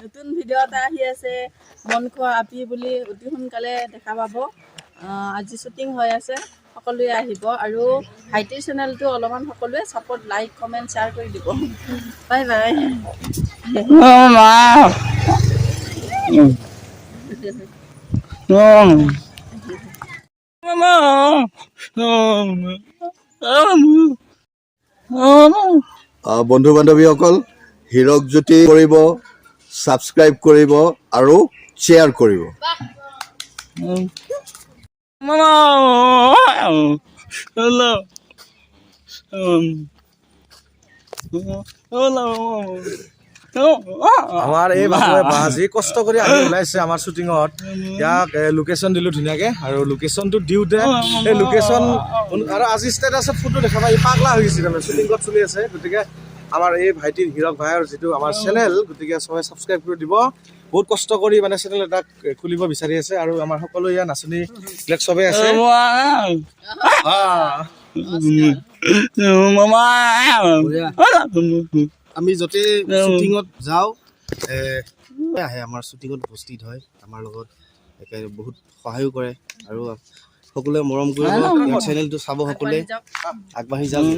নতুন ভিডিঅ' এটা আহি আছে মন খোৱা আপি বুলি অতি সোনকালে দেখা পাব আজি শ্বুটিং হৈ আছে সকলোৱে আহিব আৰু ভাইটিৰ চেনেলটো অলপমান সকলোৱে ছাপোৰ্ট লাইক কমেণ্ট শ্বেয়াৰ কৰি দিব বাই বাই বন্ধু বান্ধৱীসকল হীৰক জ্যোতি কৰিব ছাবস্ক্ৰাইব কৰিব আৰু শ্বেয়াৰ কৰিব আমাৰ এই বাবুৱে বাজি কষ্ট কৰি আহি ওলাইছে আমাৰ শ্বুটিঙত ইয়াক লোকেশ্যন দিলোঁ ধুনীয়াকৈ আৰু লোকেশ্যনটো দিওঁতে এই লোকেশ্যন আৰু আজি ষ্টেটাছত ফটো দেখা পাই পাগলা হৈ গৈছে তাৰমানে শ্বুটিঙত চলি আছে গতিকে আমাৰ এই ভাইটিৰ হীৰক ভাইৰ যিটো আমাৰ চেনেল গতিকে সবাই ছাবস্ক্ৰাইব কৰি দিব বহুত কষ্ট কৰি মানে চেনেল এটা খুলিব বিচাৰি আছে আৰু আমাৰ সকলো ইয়াৰ নাচনীবিলাক চবেই আছে আমি য'তে শ্বুটিঙত যাওঁ আহে আমাৰ শ্বুটিঙত উপস্থিত হয় আমাৰ লগত বহুত সহায়ো কৰে আৰু সকলোৱে মৰম কৰিব ইয়াৰ চেনেলটো চাব সকলোৱে আগবাঢ়ি যাওক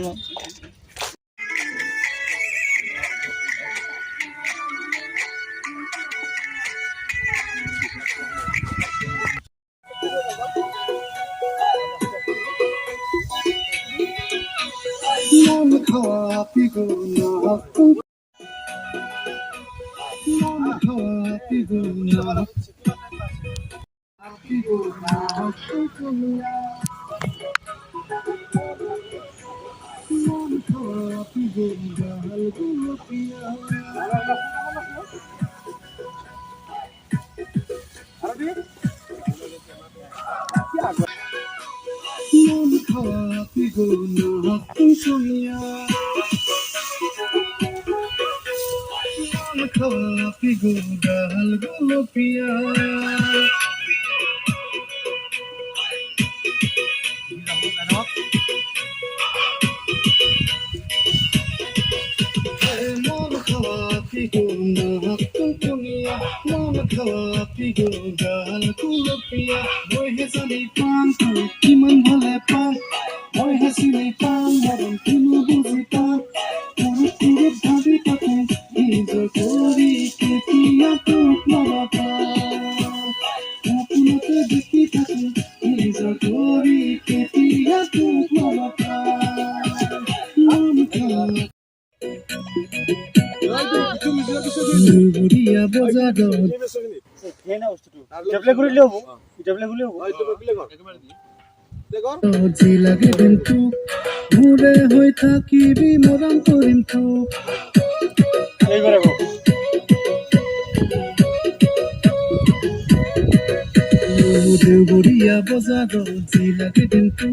দেউবৰীয়া বজাৰত যি লাগে দিনটো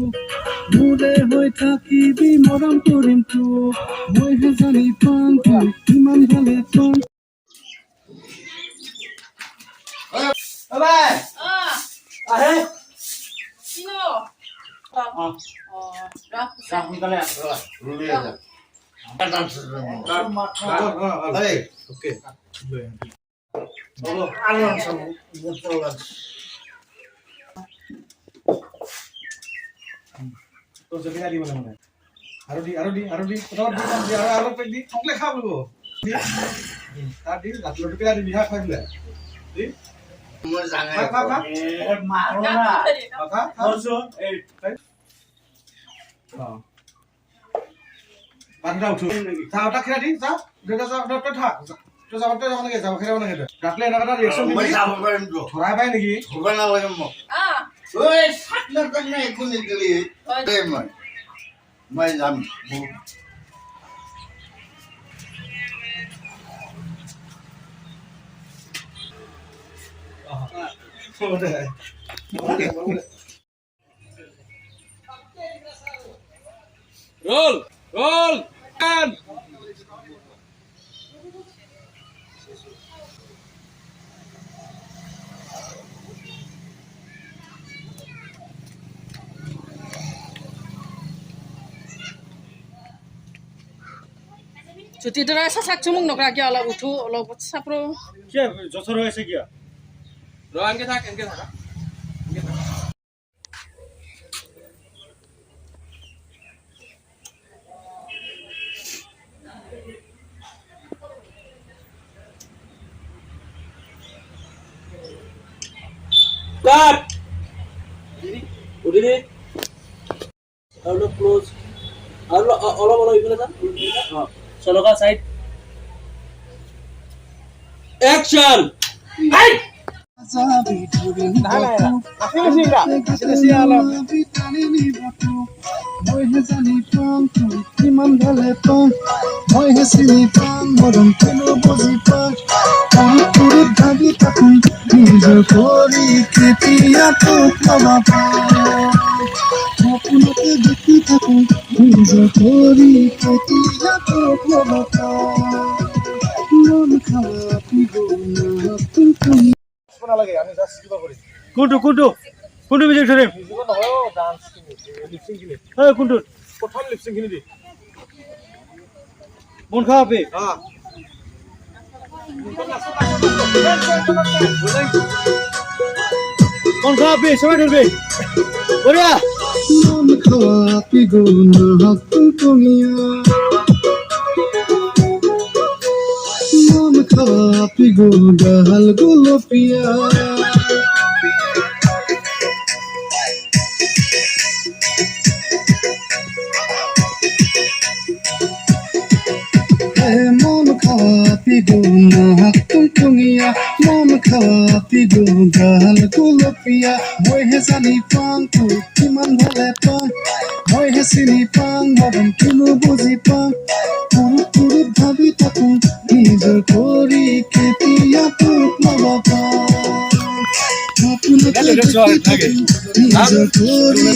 মোৰে হৈ থাকিবি মৰম কৰিম তোক মইহে জানি পাম তই কিমান ভালে পাম roll roll Cuti derai sasak cumung nok lagi ala utu ala sapro. কিয় জচৰ হৈ আছে কিয় ৰ এনকে থাক কাট উঠিনি আৰু ক্লোজ আৰু অলপ অলপ ইফালে যা চলকা সাইড অ্যাকশন কিমান ভালে পাওঁ মই হে চিনি পাওঁ মৰম কেনো বুজি পাওঁ ভাবি থাকো নিজৰ কৰি কেতিয়া তোক লবা পাওঁ সপোনতে দেখি থাকো নিজৰ কৰি কেতিয়া তোক লবা পাওঁ মন খাৱা পিব তুমি নালাগে আমি জাস্ট কিবা কৰিম কোনটো কোনটো কোনটো মিউজিক ধৰিম মিউজিক নহয় ডান্স লিপসিং খিনি এই কোনটো প্ৰথম লিপসিং খিনি দি মন খাওয়া পে মন খাওয়া পে সবাই ধরবে বড়িয়া মন খাওয়া পিব না তুমিয়া মন খাওয়া পিব ডাল গোলপিয়া মন খাওয়া পিব না তুমিয়া মন খাওয়া পিব ডাল গোলপিয়া মই হে জানি পাওঁ তোক কিমান ভালে পাওঁ মই হে চিনি পাওঁ মৰম কিনো বুজি পাওঁ পুৰুত ভাবি থাকো নিজৰ কৰি কেতিয়া তোক লবা পাওঁ সপোনতে দেখি থাকো নিজৰ কৰি